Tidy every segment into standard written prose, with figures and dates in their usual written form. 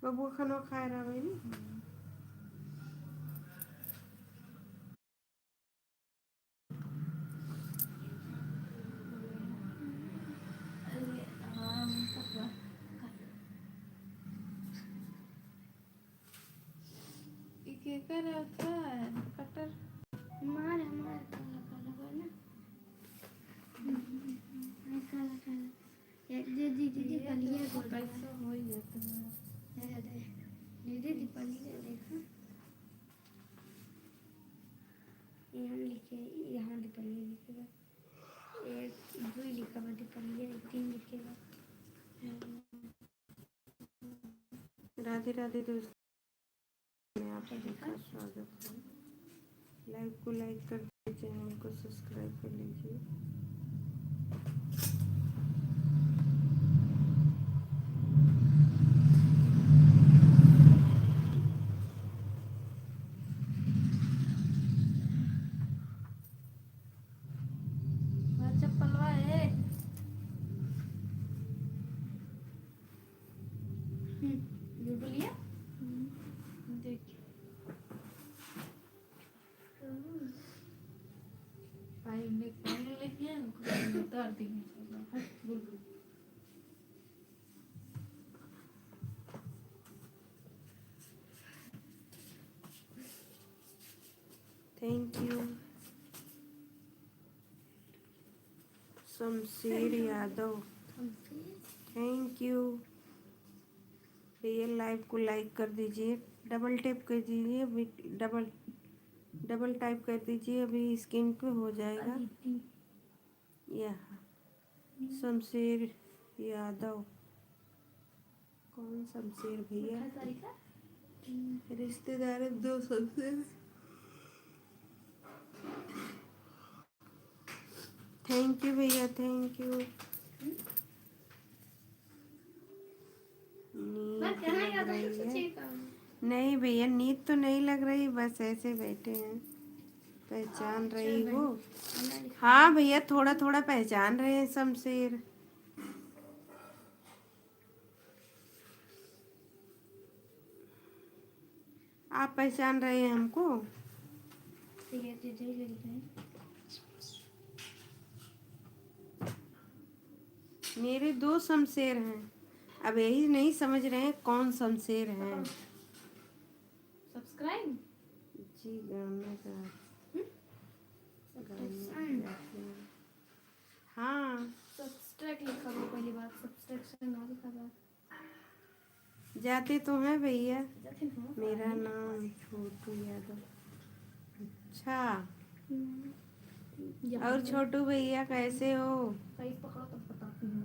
बबुआ खाना खा रहा है नहीं। कर था कटर हमारे काला काला वाला काला काला ये दीदी पलिया को कैसा हो जाता है। दीदी पलिया देखो यहाँ पलिया लिखेगा एक दो लिखा बटे पलिया तीन लिखेगा। राधे राधे दोस्तों, मैं आप सभी का स्वागत है। लाइव को लाइक कर दीजिए, चैनल को सब्सक्राइब कर लीजिए। चप्पलवा है लिया देख भाई में पहन लेके उतार देंगे। Thank you Shamsher Yadav, thank you भैया। लाइव को लाइक कर दीजिए, डबल टैप कर दीजिए, डबल टाइप कर दीजिए, अभी स्क्रीन पे हो जाएगा। यह शमशेर यादव, कौन शमशेर भैया? रिश्तेदार है दो शमशेर। थैंक यू भैया, थैंक यू। नहीं भैया, नींद तो नहीं लग रही, बस ऐसे बैठे हैं। पहचान रही हो? हाँ भैया, थोड़ा थोड़ा पहचान रहे हैं शमशेर। आप पहचान रहे हैं हमको? मेरे दो शमशेर हैं, अब यही नहीं समझ रहे हैं कौन शमशेर हैं। सब्सक्राइब जी गाना का हाँ, सब्सट्रैक्ट लिखा हुआ पहली बार, सब्सट्रैक्शन ना लिखा हुआ। जाते तो हैं भैया, मेरा नाम छोटू यादव। अच्छा, और छोटू भैया कैसे हो? सही पकड़ो तब बताती हूँ।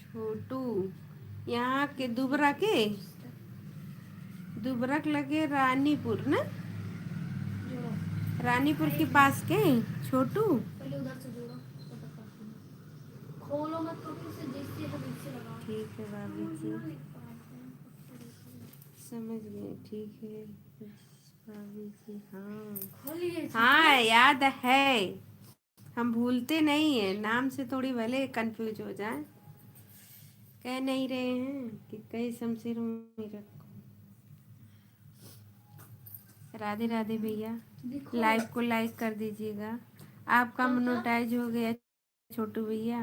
छोटू यहाँ के दुबरक लगे रानीपुर ना, रानीपुर के पास के छोटू। पहले उधर से जोड़ो तो बताती हूँ। खोलो मत तो फिर से जैसे है वैसे लगाओ। ठीक है भाभी जी, समझ गए, ठीक है भाभी जी। हाँ हाँ, याद है, हम भूलते नहीं है, नाम से थोड़ी भले कंफ्यूज हो जाए। कह नहीं रहे हैं कि कई शमशेरों में रखो। राधे राधे भैया, लाइव को लाइक कर दीजिएगा। आपका मोनेटाइज हो गया छोटू भैया।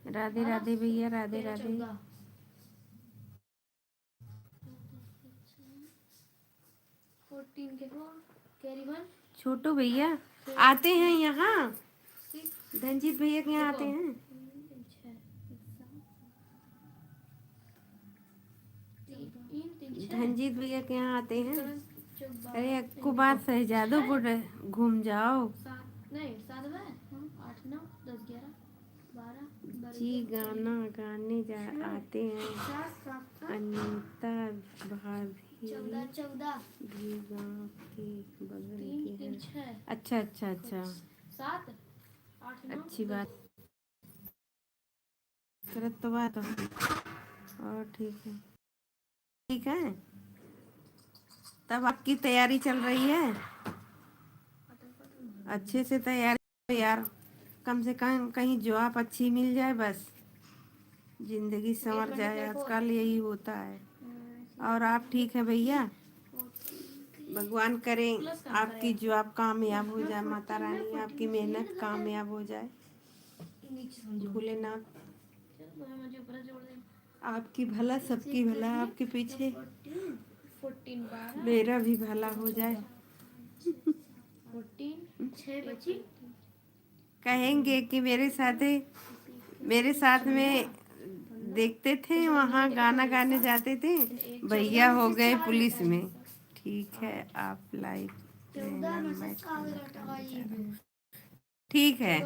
राधे राधे भैया, राधे राधे। छोटू भैया आते हैं यहाँ, धनजीत भैया के यहाँ आते हैं। धनजीत भैया के यहाँ आते हैं। अरे अक्कू बात शहजादोपुर घूम जाओ जी, गाना गाने आते हैं। अनीता भाभी भी गाँव के बगल के हैं। अच्छा अच्छा अच्छा, अच्छी बात, करत तो बात और ठीक है, ठीक है। तब आपकी तैयारी चल रही है? अच्छे से तैयारी यार कम से कम कहीं जॉब अच्छी मिल जाए, बस जिंदगी संवर जाए, आजकल यही होता है। और आप ठीक है भैया? भगवान करें आपकी जॉब कामयाब हो जाए, माता रानी आपकी मेहनत कामयाब हो जाए, भोलेनाथ आपकी भला, सबकी भला आपके पीछे, 14 मेरा भी भला हो जाए। 14 कहेंगे कि मेरे साथ में देखते थे, वहाँ गाना गाने जाते थे, भैया हो गए पुलिस में। ठीक है, आप लाइव रहना, मैं खाना खाने जा रहा हूँ। ठीक है,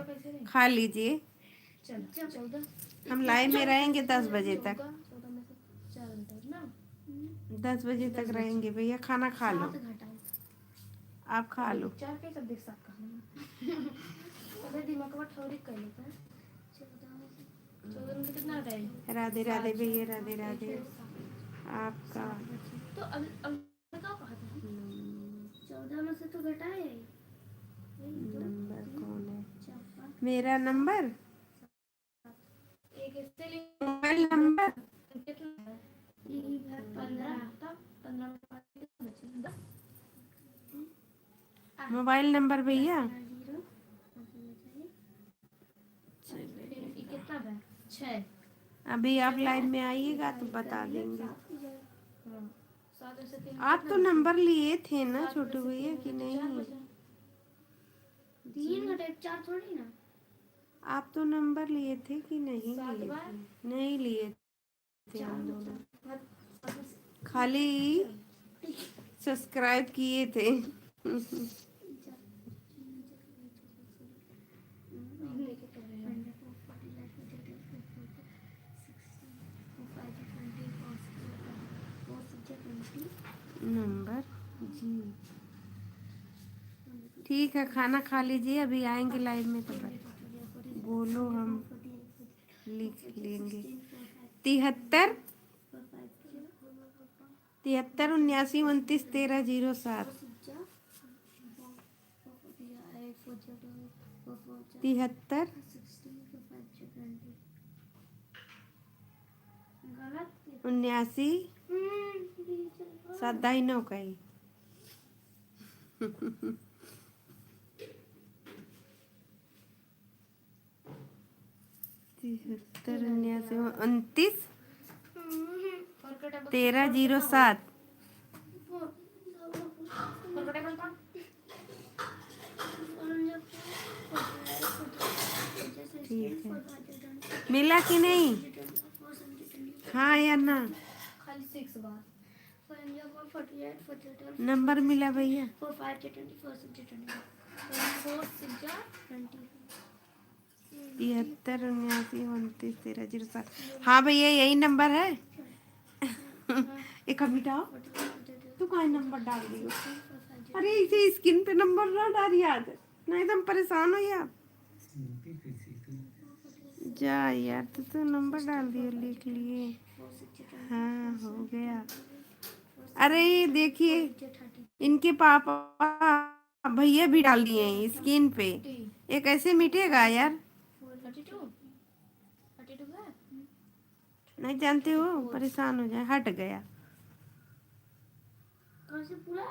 खा लीजिए। हम लाइव में रहेंगे 10 बजे तक, 10 बजे तक रहेंगे भैया। खाना खा लो, आप खा लो। राधे राधे भैया, राधे राधे। आपका तो अब क्या कहा था? 14 में से तो घटाए। नंबर कौन है? मेरा number, mobile number 15 mobile number भैया। कितना है? 6। अभी आप लाइव में आइएगा तो बता देंगे। हाँ, 7 में से 3 आप तो नंबर लिए थे ना छोटू भैया कि नहीं? 3 घटाए 4 थोड़ी ना। आप तो नंबर लिए थे कि नहीं लिए थे? नहीं लिए थे हम दोनों, खाली सब्सक्राइब किए थे। नंबर जी, ठीक है, खाना खा लीजिए, अभी आएंगे लाइव में तो बोलो, हम लिख लेंगे। 73 73 79 29 13 07 73 79 7 9 का ही। 73 79 29 13 07। ठीक है, मिला कि नहीं? हाँ या ना? खाली 6 बार नंबर मिला भैया? 73 79 29 13 07। हाँ भैया, यही नंबर है। एक मिटाओ, तू कहाँ नंबर डाल दी हो? अरे इसे स्क्रीन पे नंबर ना डाल याद, नहीं तो हम परेशान हो यार। जा यार, तो नंबर डाल दियो, लिख लिए। हाँ, हो गया। अरे देखिए, इनके पापा भैया भी डाल दिए हैं स्क्रीन पे, ये कैसे मिटेगा यार? 32 है। नहीं जानते हो, परेशान हो जाए। हट गया। पूरा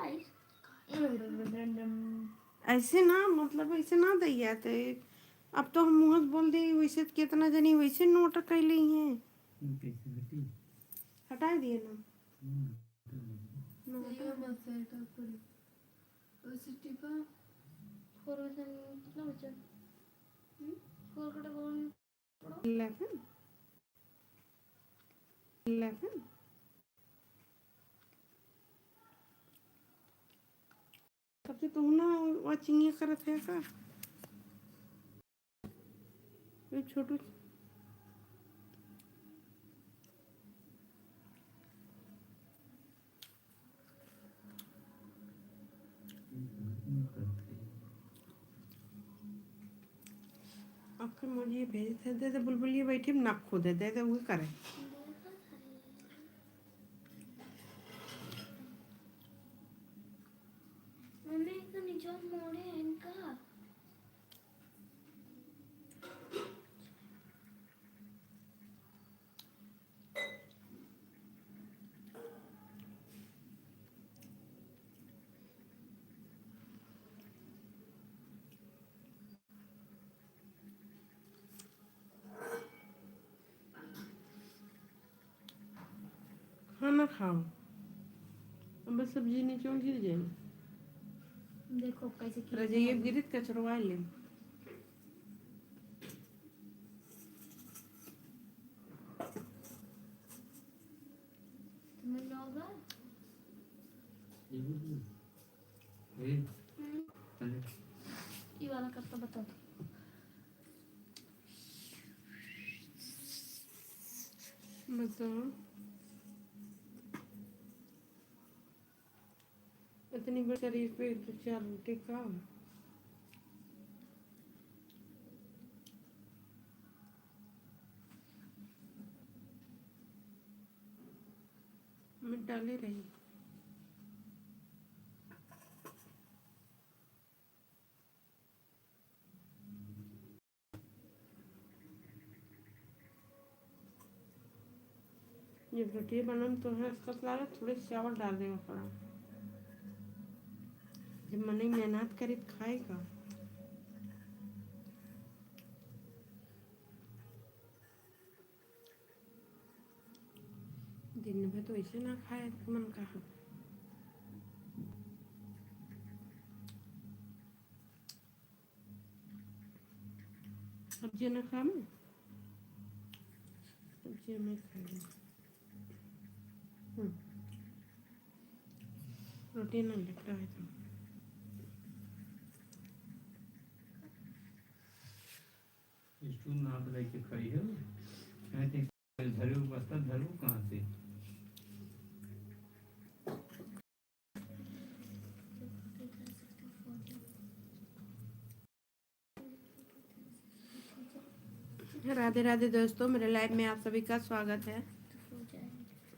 ऐसे ना, मतलब ऐसे ना दैया थे। अब तो हम मुँह बोल दी, वैसे तो कितना जनी वैसे नोट कैली हैं। हटा दिए ना, कितना बचा? 4 कटा 11 11 तब से तुम ना वाचिंग करत है का? ये छोटू आपके मुझे भेज दे बुलबुल, ये बैठे नाक खो दे वो करे। मम्मी का नीचे मोड़े इनका ना खाओ, अब बस सब्जी नीचे गिर जाएगी। देखो कैसे रजाइए गिरित कचरवा ले। तुम्हें लोग ये वाला करता बताओ। बताओ इतनी बड़ी शरीर पे 4 रोटी खाओ। मैं डाले रही। ये रोटी बनम तो है इसका सलाह थोड़े चावल डाल देगा पड़ा। जब मन ही मेहनत करे तो खाएगा। दिन भर तो ऐसे ना खाए मन का। सब्जी ना खा मैं, सब्जी मैं खाई। रोटी ना लगता है तो स्टूल ना पे लेके खड़ी है। मैं धरू बस्ता धरू कहाँ से? राधे राधे दोस्तों, मेरे लाइव में आप सभी का स्वागत है।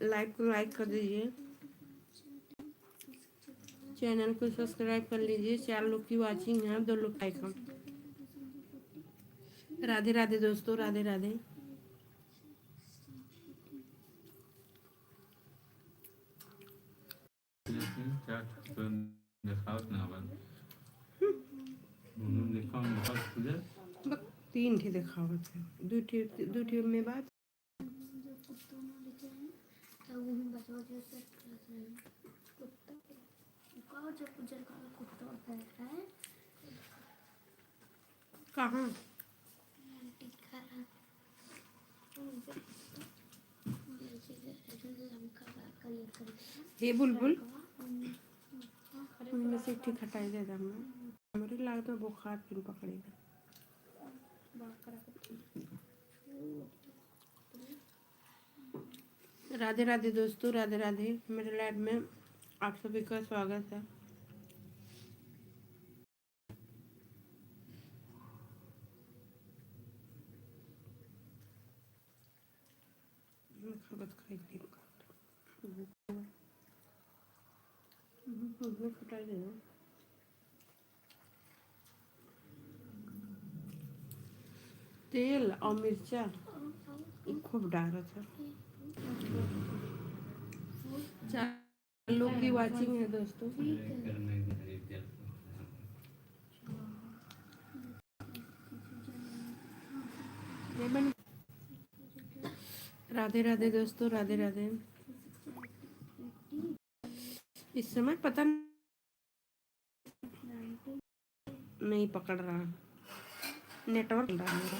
लाइव को लाइक कर दीजिए, चैनल को सब्सक्राइब कर लीजिए। 4 लोग की वाचिंग है, 2 लोग लाइक। राधे राधे दोस्तों, राधे राधे। बस 3 ठे दिखावत है, 2 ठे में बात। कहाँ हे बुलबुल में से ठीक हटाई दे दम मेरे लागत में बुखार फिर पकड़ेगा। राधे राधे दोस्तों, राधे राधे। मेरे लाइव में आप सभी का स्वागत है। फटाई दे तेल और मिर्चा खूब डालत है। 4 लोग की वाचिंग है दोस्तों। राधे राधे दोस्तों, राधे राधे। इस समय पता नहीं पकड़ रहा, नेटवर्क रहा मेरा।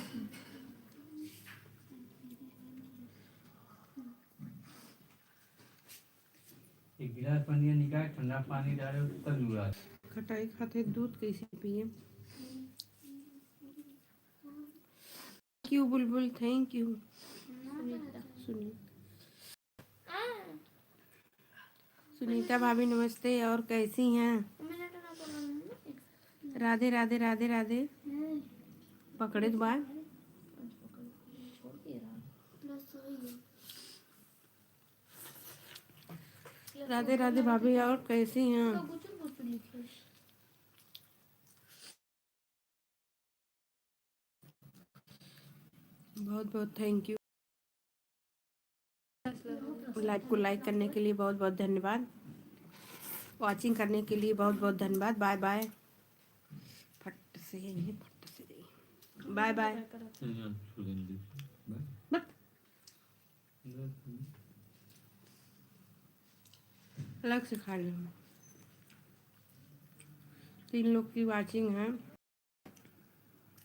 एक गिलास पानी निकाल, ठंडा पानी डालो तब जुड़ा। खटाई खाते दूध कैसे पिए? क्यों बुलबुल, थैंक यू। सुनीता भाभी नमस्ते, और कैसी हैं? राधे राधे राधे राधे। पकड़े तो बाय। राधे राधे भाभी, और कैसी हैं? बहुत बहुत थैंक यू। लाइव को लाइक करने के लिए बहुत बहुत धन्यवाद। वाचिंग करने के लिए बहुत बहुत धन्यवाद। Bye bye. फट से बाय बाय। अलग से खा लिया। 3 लोग की वाचिंग है,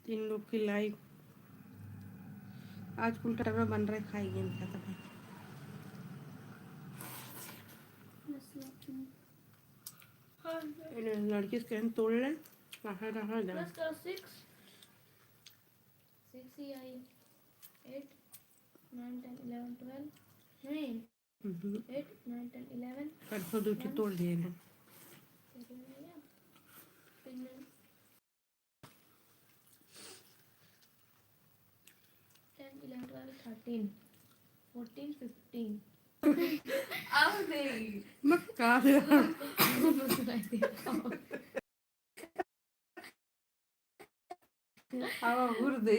3 लोग की लाइक। आज उल्टा टर्रा बन रहा है, खाएंगे नहीं खाता भाई। लड़की स्कैन तोड़ ले, कहाँ रहा जा। प्लस करो 6 ही आई। 8 9 10 11 12 नहीं 8 9 10 11 परसों दूसरी तोड़ दिए हैं। 10 11 12 13 14 15 अब नहीं मैं कहा दे हवा उड़ दे।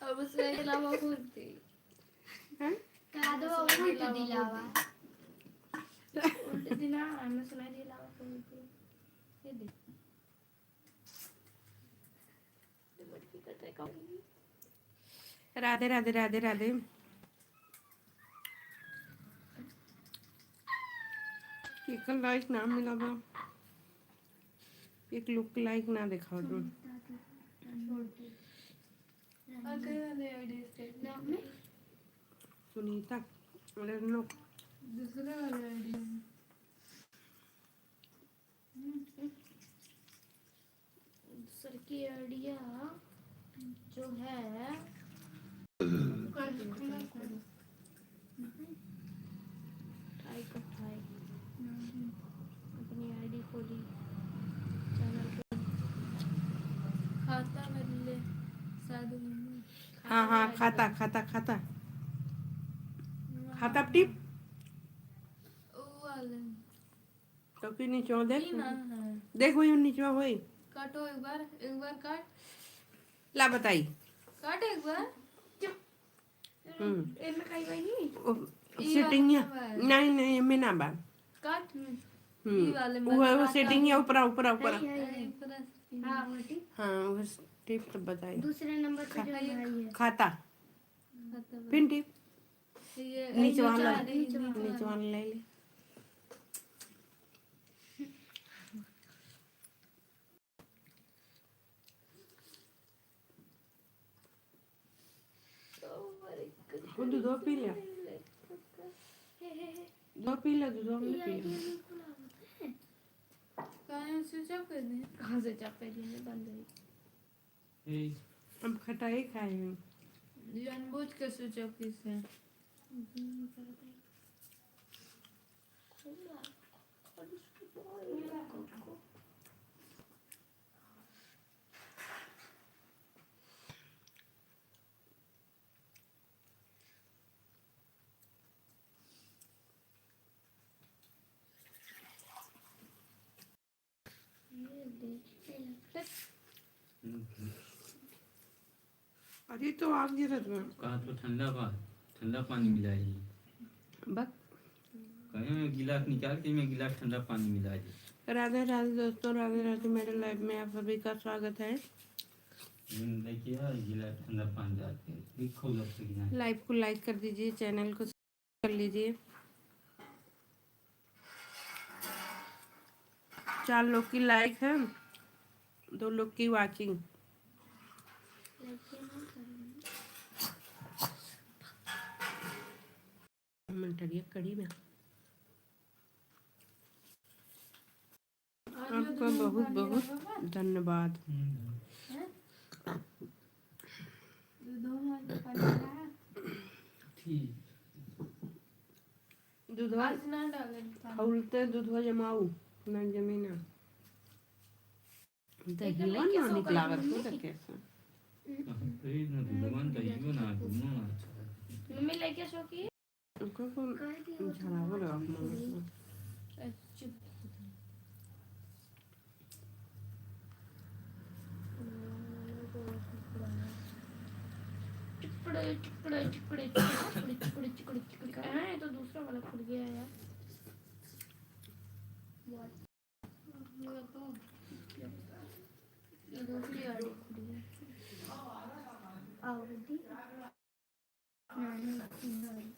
अब उसके अलावा होती हैं? कादो उल्टे दिलावा उल्टे दिना हमने सुनाई दिलावा होती ये देख मटकी कटे खाऊंगी। राधे राधे राधे राधे। एक लाइक ना मिला बा, एक लोग की लाइक ना दिखाओ तुम। अगर वाले आईडी से नाम में सुनीता अरे नो दूसरे वाले आईडी सर की आइडिया जो है ट्राई कर ट्राई अपनी आईडी खोली चैनल पे खाता बदले साधु हाँ हाँ खाता खाता खाता खाता टिप ओ वाले तो कि नीचे देख की ना है देख वही नीचे होई काटो एक बार काट ला बताई। काट एक बार इनमें कहीं वही सेटिंग या वाला नहीं नहीं मैं ना बा काट ई वाले में वो सेटिंग या ऊपर ऊपर ऊपर हाँ वो ठीक हाँ वो टिप तो बताई। दूसरे नंबर पे जो भाई है खाता पिन टिप ये नीचे वाला नीचे नीचे वाला ले ले। वो दूध पी लिया, दो पी लिया, दूध हमने पी लिया। कहाँ स्विच ऑफ कर दें कहाँ से चापे दिन में बंद हुई ए, अब खटाई खाएंगे। जानबूझ के स्विच ऑफ किसे अरे तो आग गिरत में कहा तो ठंडा पानी मिला है। बस। कहीं मैं गिलास निकाल के मैं गिलास ठंडा पानी मिला है। राधे राधे दोस्तों, राधे राधे। मेरे लाइव में आप सभी का स्वागत है। देखिए गिलास ठंडा पानी डालते हैं देखो लग सके लाइव को लाइक कर दीजिए, चैनल को सब्सक्राइब कर लीजिए। 4 लोग की लाइक है, 2 लोग की वाचिंग। मंटरिया कड़ी में आपका बहुत बहुत धन्यवाद। ठीक दूधवा आज ना डाले खौलते दूधवा जमाऊ ना जमीना दहिवा ना निकलावत हो त कैसे ना भगवान तो ये ना दोनों ना अच्छा मम्मी लेके सो की उनको को झड़ावो रे मम्मी चुप चिपड़े चिपड़े चिपड़े चिपड़े चिपड़े चिपड़े चिपड़े है तो दूसरा वाला खुल गया यार ये दूसरी आड़ी खुल गई आओ दी नहीं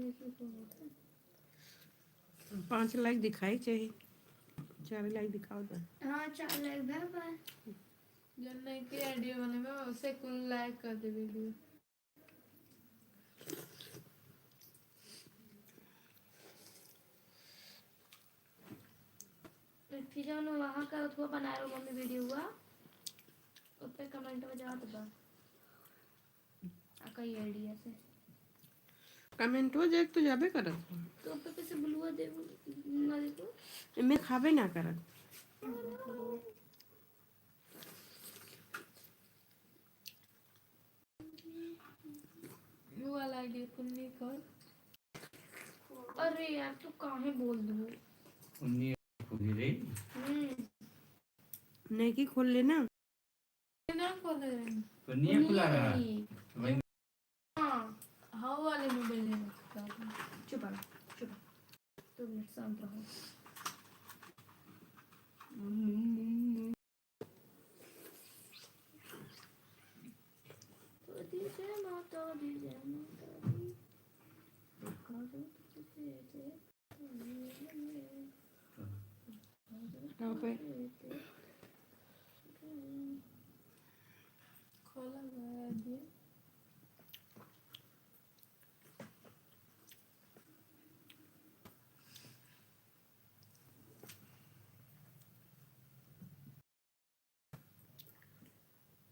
देखिए क्या होता है। 5 लाइक दिखाई चाहिए, 4 लाइक दिखाओ तो। हाँ 4 लाइक बाय बाय। जब नहीं की आईडी बनेगा उसे कुल लाइक कर दे वीडियो। फिर जब वहाँ का अथवा बना रहा मम्मी वीडियो हुआ उस पे कमेंट में जात बा कई आइडिया से कमेंटो देख तो जाबे करत तो पे कैसे बुलवा दे ना देखो मैं खाबे ना करत। वो वाला आईडी कुन्नी कर। अरे यार तू काहे बोल दू। उन्नी खुली रही नहीं की खोल लेना। ना खोल रहे हैं। उन्नी खुला रहा वही हाँ हाँ वो वाले मोबाइल में रखता हूँ। चुप रहो चुप 2 मिनट शांत रहो। तो दीजिए माता दीजिए माता दी देखा जो तुझे दे यहाँ पे खोला गया दिया।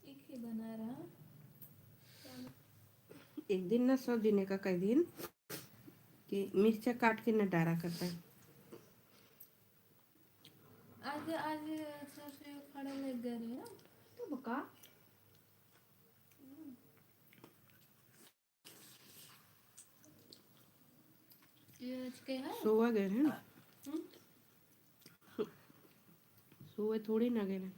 एक ही बना रहा। एक दिन ना 100 दिन का कई दिन कि मिर्चा काट के न डारा करता है। आज आज सबसे खड़े लग गए हैं ना। तो बका ये आज के है। सोवा गए हैं ना, सोए थोड़ी ना गए हैं।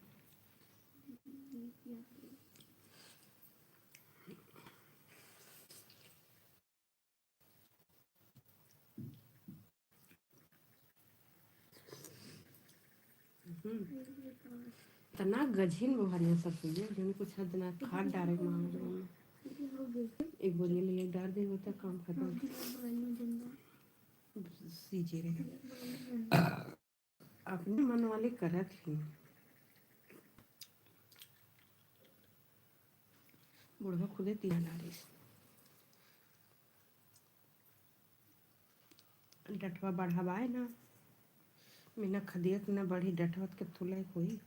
तना गझिन बहरिया सब चीजें जिन्हें कुछ हद ना खाद डारे मांग में एक बोरिया लिए डाल दे होता काम खत्म सीजे रहे अपने मन वाले करत ही बुढ़वा खुदे 3 डारे डटवा बढ़ावाए ना बिना खदियत ना बढ़ी डटवत के तुले कोई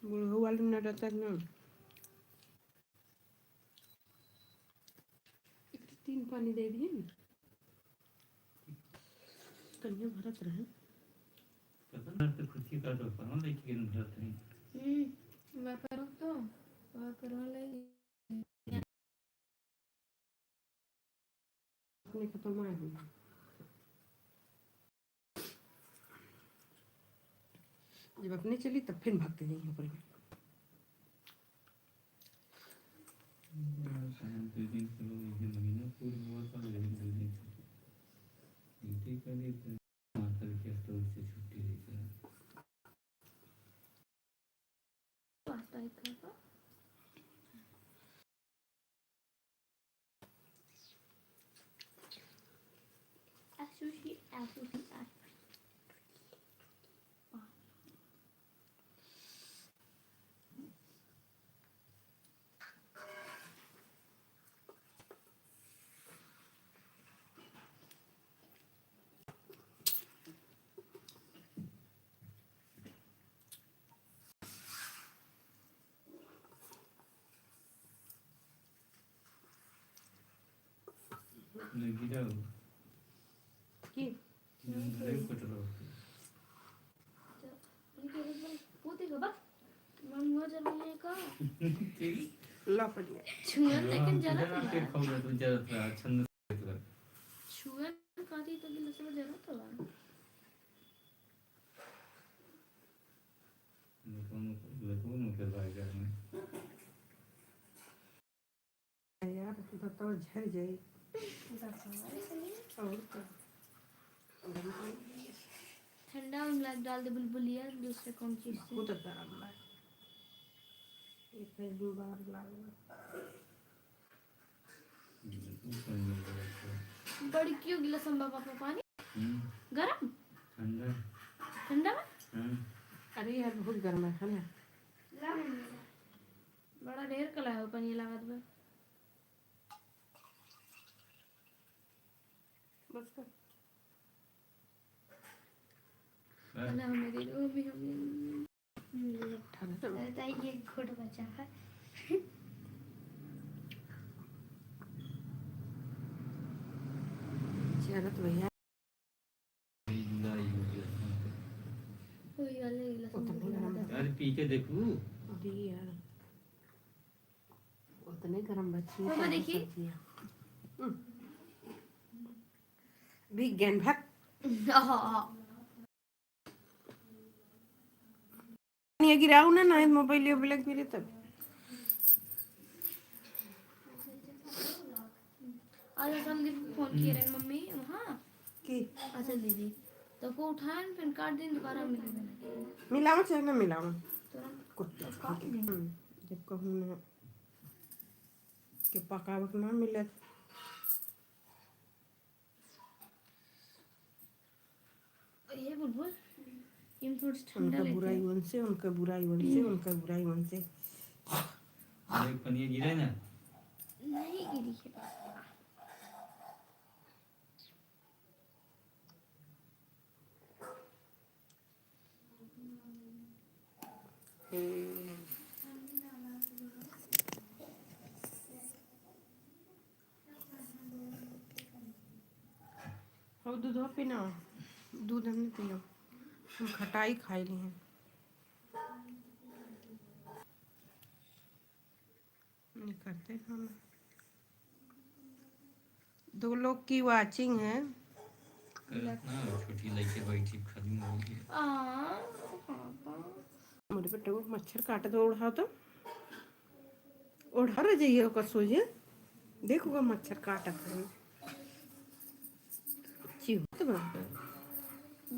बुढ़ऊ वाले न रहता ना 3 पानी दे दिए ना कन्या भरत रहे पता तो खुशी का तो पता लेकिन भरत नहीं व्यापार तो व्यापार वाले अपने खत्म आए हुए जब अपने चली तब फिर भागते नहीं ऊपर शायद 2 दिन चलो ये महीना पूरी हुआ था लेकिन 2 दिन छुट्टी कर दी माता की तो इससे छुट्टी लेकर पास्ता ही खाएगा सुशी सुशी लगी जाओ की नहीं कटरो पोते का बा मन हुआ जब ये का लपट गया छुआ लेकिन जरा के खाऊंगा तो जरा छंद छुआ काटी तो गिल से जरा तो बा लगो के बाजार में यार तो झड़ जाए और क्या। ठंडा में गिलास डाल दे बुलबुलिया दूसरे कौन चीज से बहुत गरम है। ये पहली बार लाऊंगा। बड़ी क्यों गिलास में पापा पानी गरम ठंडा ठंडा में अरे यार बहुत गर्म है ना। बड़ा ढेर कला है पानी लागत में बस कर। अल्लाह हमें दे दो हमें ठंडा अरे ये घुट बचा है जरूरत भैया जुलाई हो गया कोई वाले गिलास में उतने बुला गरम दे। यार पी के देखू अरे यार उतने गरम बच्ची पापा देखिए। बिग गैन भाग ये गिराऊ ना ना मोबाइल ये ब्लैक गिरे तब। आज असल दीदी फोन किए रहे मम्मी वहाँ की असल दीदी तो को उठाए फिर काट दिन दोबारा मिले मैंने मिलाओ चाहे ना मिलाओ तुरंत कुत्ते काट दे जब कहूँ ना कि पकावट ना मिले ये बुलबुल इन थोड़ी ठंडा उनका लेते बुराई हैं। मन से उनका बुराई मन से उनका बुराई मन से एक पनीर गिरा ना नहीं गिरी है और दूध पीना दूध हमने पियो हम खटाई खाई ली हैं नहीं करते हम 2 लोग की वाचिंग है ना छोटी लड़की बैठी खत्म हो गई पापा मेरे बेटे को मच्छर काटे तो उड़ा तो उड़ा रह जाइए ओकर सोझे देखोगा मच्छर काटा था चिहुत बा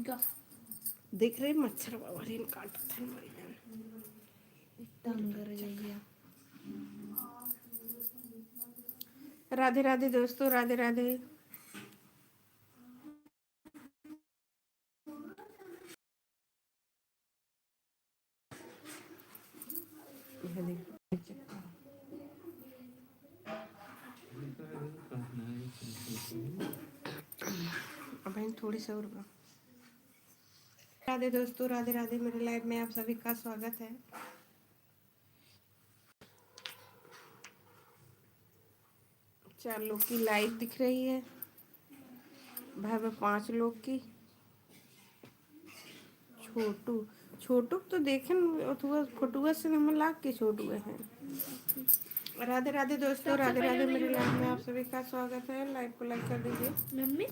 गा देख रहे मच्छर बाबा रे काटा था मरी तंग कर जाइए राधे राधे दोस्तों राधे राधे यह देखो अब थोड़ी सा और राधे दोस्तों राधे राधे मेरे लाइव में आप सभी का स्वागत है 4 लोग की लाइव दिख रही है भाई में 5 लोग की छोटू छोटू तो देखें फोटुआ से हम लाग के छोटू हैं राधे राधे दोस्तों राधे राधे मेरे लाइव में आप सभी का स्वागत है लाइव को लाइक कर दीजिए मम्मी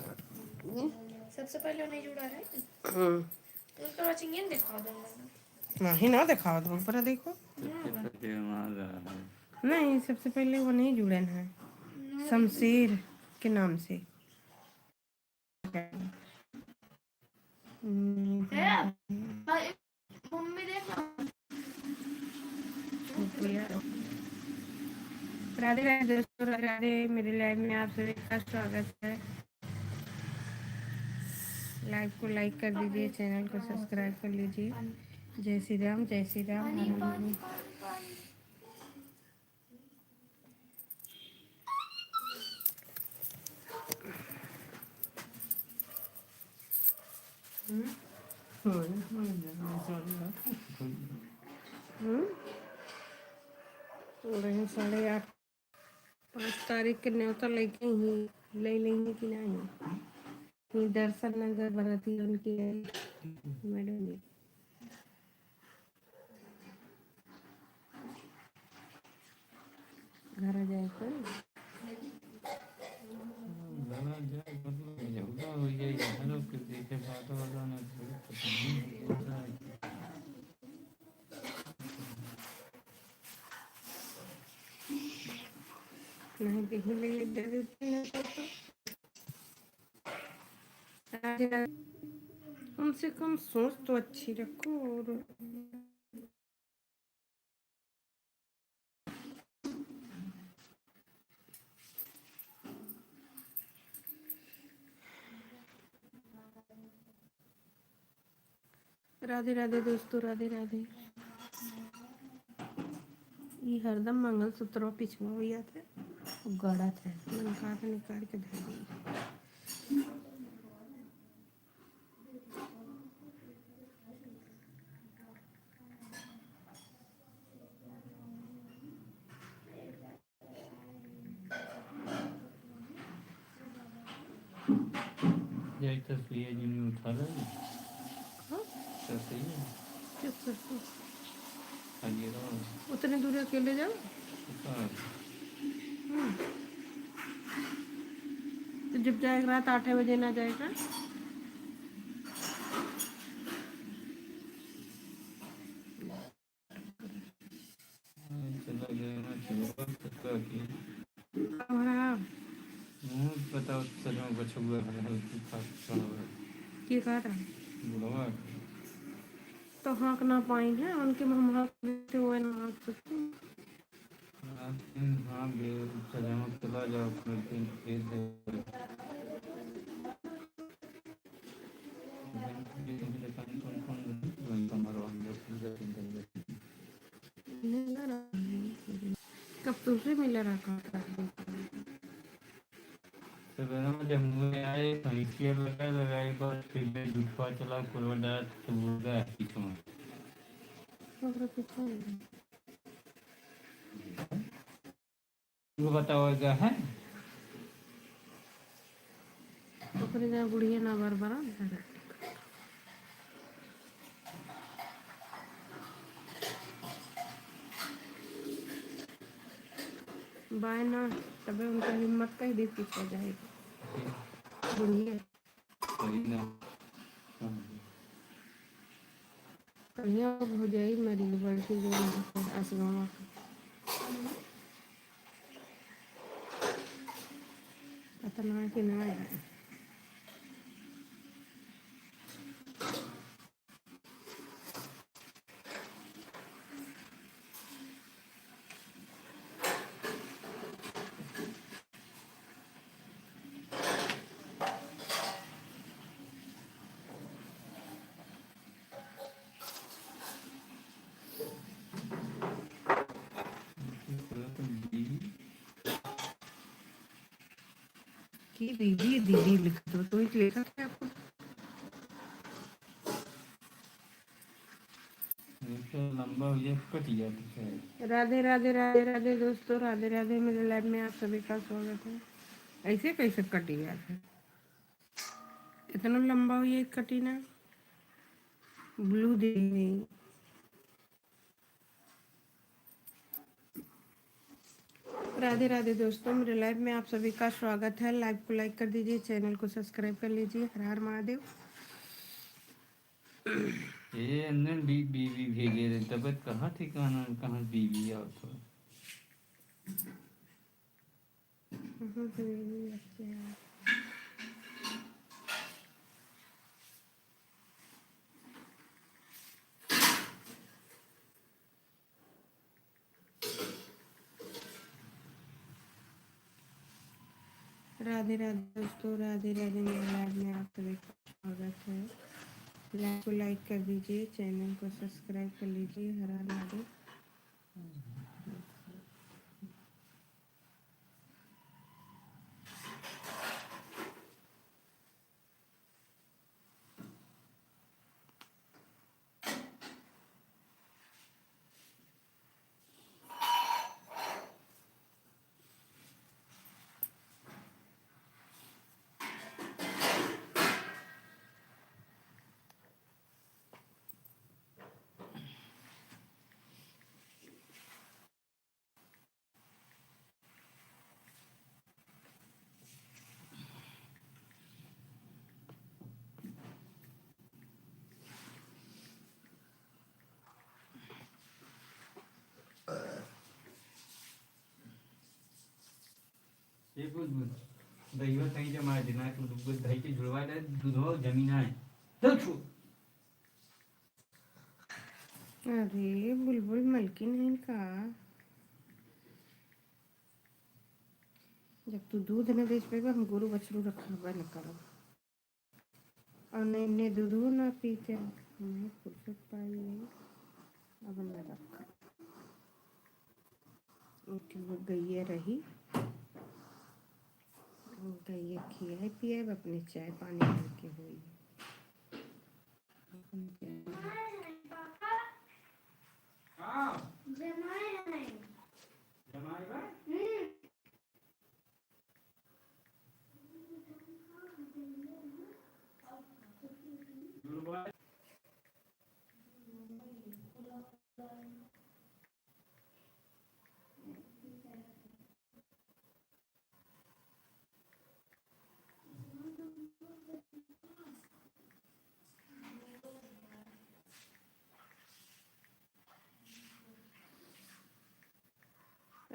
सबसे पहले उन्हें जुड़ा है तो उसका वाचिंग इन दिखा दो नहीं ना दिखाओ तुम ऊपर देखो नहीं सबसे पहले वो नहीं जुड़े हैं शमशीर के नाम से मम्मी देखो राधे राधे दोस्तों राधे राधे मेरे लाइव में आप सभी का स्वागत है लाइव को लाइक कर दीजिए चैनल को सब्सक्राइब कर लीजिए जय श्री राम जय श्री राम हर हर महादेव। रहे 8:30 5 तारीख के न्योता लेके ही ले लेंगे कि नहीं फिर दर्शन नगर बरती उनकी मैडम जी घर जाए तो नहीं देखने लगे दे देते हैं तो राधे राधे। कम से कम सोच तो अच्छी रखो। और राधे राधे दोस्तों, राधे राधे। ये हरदम मंगलसूत्र पिछवा हुआ थे, गड़ा थे, निकाल के धर दी। यही तस्वीर जिन्हें उठा ला हाँ? तस्वीर चुप कर, आगे रहो उतने दूर अकेले जाओ। ऊपर तो जब जाएगा रात 8 बजे ना जाएगा। चला गया ना चलो तक की हमारा मुझे पता चला बच्चों को हल्की खास सुना ये कह रहा बुलावा तो हाँक ना पाएंगे उनके हम हाँक देते हुए ना हाँक सकते। हाँ बे चला चला जाओ फिर फिर कब तुझसे मिला रखा था? सवेरे में जम्मू में आए कहीं के लगाए पर फिर मैं दुखवा चला कुरवड़ा तो बोल गया पीछे में वो बताओगा है ओकरे जा बुढ़िया ना बरबरा बाय ना, तबे उनका हिम्मत कहीं भी पीछे जाएगी बुढ़िया। कहिया हो जाई मरी बल्कि जो असगावा पता ना कि ना है। कि दीदी दीदी लिख दो तो ही लिखा क्या आपको? लंबा हो जाए कट जाता राधे राधे राधे राधे दोस्तों, राधे राधे। मेरे लाइव में आप सभी का स्वागत है। ऐसे कैसे कटी जाता है? इतना लंबा हुई कटी ना ब्लू दे गई। राधे राधे दोस्तों, मेरे लाइव में आप सभी का स्वागत है। लाइव को लाइक कर दीजिए, चैनल को सब्सक्राइब कर लीजिए। हर हर महादेव। ये अंदर बीवी भेजे रे तबीयत कहाँ ठिकाना कहाँ बीवी और तो राधे राधे दोस्तों, राधे राधे। मेरे लाइव में आप सभी का स्वागत है। लाइव को लाइक कर दीजिए, चैनल को सब्सक्राइब कर लीजिए। हर हर महादेव। ये कुछ दहीवा कहीं जमा देना तो दूध दही के जुड़वा दे दूध हो जमीन है तो छू अरे बुलबुल मलकिन है इनका। जब तू दूध न बेच पाएगा हम गोरू बछरू रखा न करो और नहीं ने दूधो ना पीते हमें फुर्सत पाई है अब न रखा। वो गैया रही गैया खियाए पियाए अपने चाय पानी करके हुई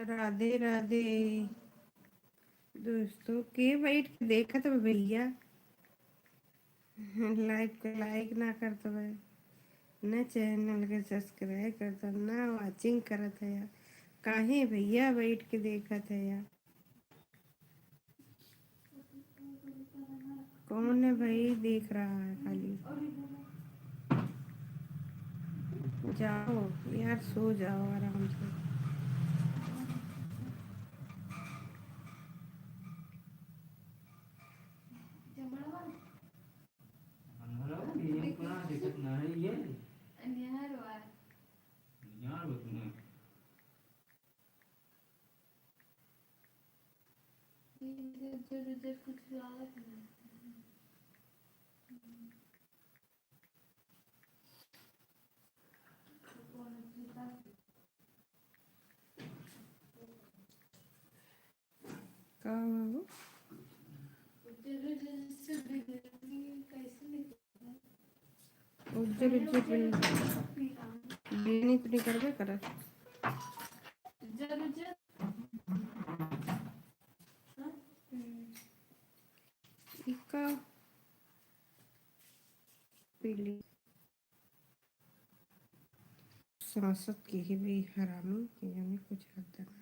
राधे राधे दोस्तों के बैठ के देखा तो भैया लाइव को लाइक ना करते भाई न चैनल के सब्सक्राइब करता ना वाचिंग करत है यार काहे भैया बैठ के देखत है यार कौन है भाई देख रहा है खाली जाओ यार सो जाओ आराम से ये पुरा दिक्कत ना है ये अन्यार हुआ यार वो तूने ये जो कुछ ज्यादा का बाबू उज्जर उज्जर बिरयानी तो नहीं करबे करत इका पीली सांसद की ही भी हरामी कि जाने कुछ हद तक